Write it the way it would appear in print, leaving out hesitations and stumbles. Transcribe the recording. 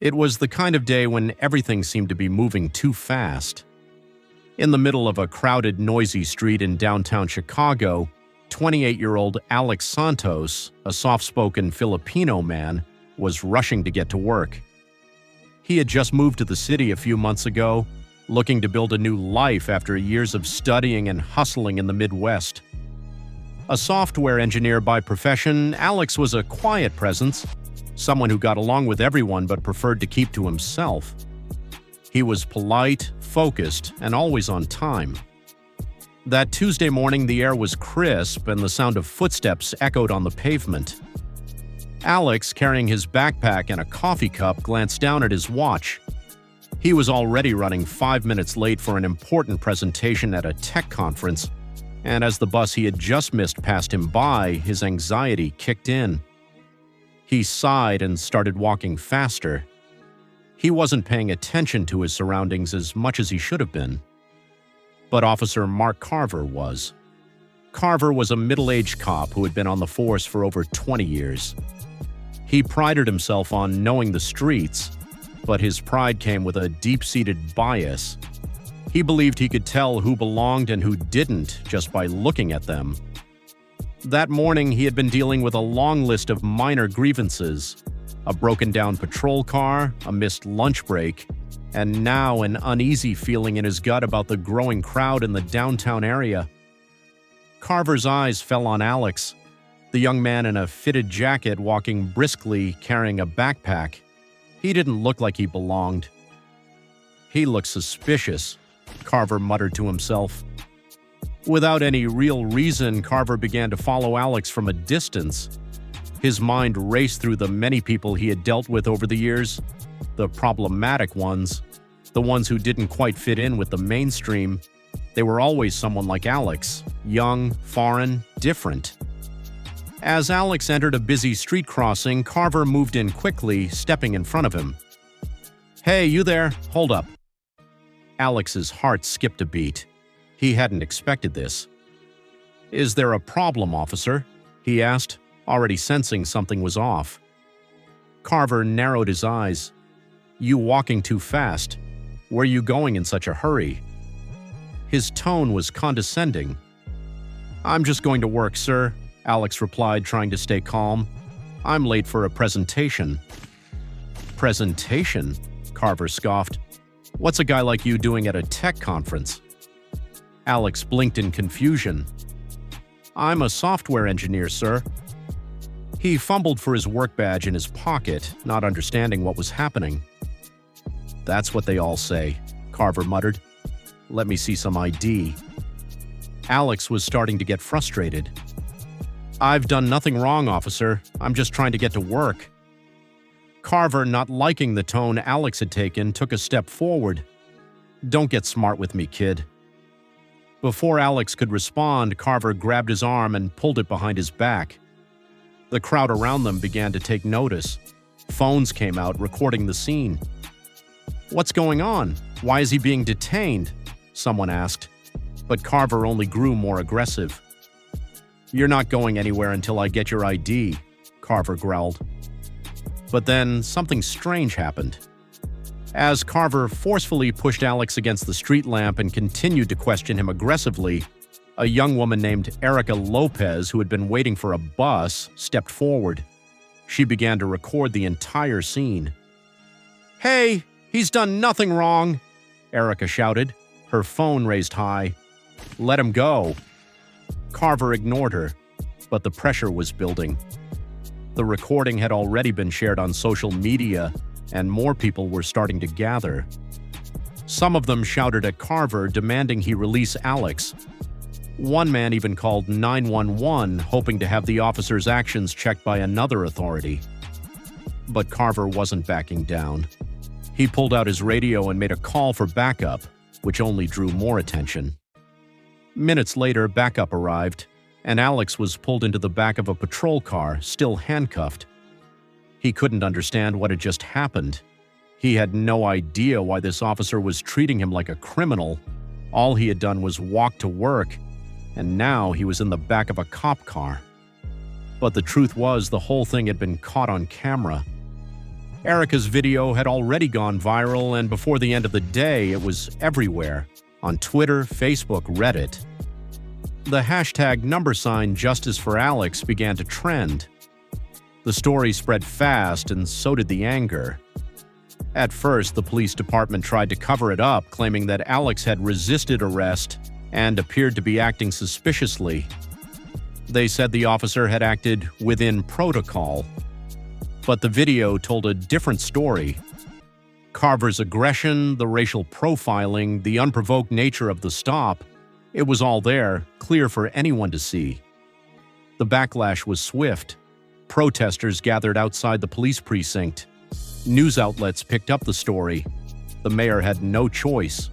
It was the kind of day when everything seemed to be moving too fast. In the middle of a crowded, noisy street in downtown Chicago, 28-year-old Alex Santos, a soft-spoken Filipino man, was rushing to get to work. He had just moved to the city a few months ago, looking to build a new life after years of studying and hustling in the Midwest. A software engineer by profession, Alex was a quiet presence, someone who got along with everyone but preferred to keep to himself. He was polite, focused, and always on time. That Tuesday morning, the air was crisp and the sound of footsteps echoed on the pavement. Alex, carrying his backpack and a coffee cup, glanced down at his watch. He was already running 5 minutes late for an important presentation at a tech conference, and as the bus he had just missed passed him by, his anxiety kicked in. He sighed and started walking faster. He wasn't paying attention to his surroundings as much as he should have been. But Officer Mark Carver was. Carver was a middle-aged cop who had been on the force for over 20 years. He prided himself on knowing the streets, but his pride came with a deep-seated bias. He believed he could tell who belonged and who didn't just by looking at them. That morning, he had been dealing with a long list of minor grievances: a broken-down patrol car, a missed lunch break, and now an uneasy feeling in his gut about the growing crowd in the downtown area. Carver's eyes fell on Alex, the young man in a fitted jacket walking briskly, carrying a backpack. He didn't look like he belonged. He looked suspicious, Carver muttered to himself. Without any real reason, Carver began to follow Alex from a distance. His mind raced through the many people he had dealt with over the years, the problematic ones, the ones who didn't quite fit in with the mainstream. They were always someone like Alex, young, foreign, different. As Alex entered a busy street crossing, Carver moved in quickly, stepping in front of him. "Hey, you there, hold up." Alex's heart skipped a beat. He hadn't expected this. "Is there a problem, officer?" he asked, already sensing something was off. Carver narrowed his eyes. "You walking too fast. Where you going in such a hurry?" His tone was condescending. "I'm just going to work, sir," Alex replied, trying to stay calm. "I'm late for a presentation." "Presentation?" Carver scoffed. "What's a guy like you doing at a tech conference?" Alex blinked in confusion. "I'm a software engineer, sir." He fumbled for his work badge in his pocket, not understanding what was happening. "That's what they all say," Carver muttered. "Let me see some ID." Alex was starting to get frustrated. "I've done nothing wrong, officer. I'm just trying to get to work." Carver, not liking the tone Alex had taken, took a step forward. "Don't get smart with me, kid." Before Alex could respond, Carver grabbed his arm and pulled it behind his back. The crowd around them began to take notice. Phones came out, recording the scene. "What's going on? Why is he being detained?" someone asked. But Carver only grew more aggressive. "You're not going anywhere until I get your ID," Carver growled. But then something strange happened. As Carver forcefully pushed Alex against the street lamp and continued to question him aggressively, a young woman named Erica Lopez, who had been waiting for a bus, stepped forward. She began to record the entire scene. "Hey, he's done nothing wrong," Erica shouted, her phone raised high. "Let him go." Carver ignored her, but the pressure was building. The recording had already been shared on social media, and more people were starting to gather. Some of them shouted at Carver, demanding he release Alex. One man even called 911, hoping to have the officer's actions checked by another authority. But Carver wasn't backing down. He pulled out his radio and made a call for backup, which only drew more attention. Minutes later, backup arrived, and Alex was pulled into the back of a patrol car, still handcuffed. He couldn't understand what had just happened. He had no idea why this officer was treating him like a criminal. All he had done was walk to work, and now he was in the back of a cop car. But the truth was, the whole thing had been caught on camera. Erica's video had already gone viral, and before the end of the day, it was everywhere on Twitter, Facebook, Reddit. The hashtag #Justice for Alex began to trend. The story spread fast, and so did the anger. At first, the police department tried to cover it up, claiming that Alex had resisted arrest and appeared to be acting suspiciously. They said the officer had acted within protocol. But the video told a different story. Carver's aggression, the racial profiling, the unprovoked nature of the stop, it was all there, clear for anyone to see. The backlash was swift. Protesters gathered outside the police precinct. News outlets picked up the story. The mayor had no choice.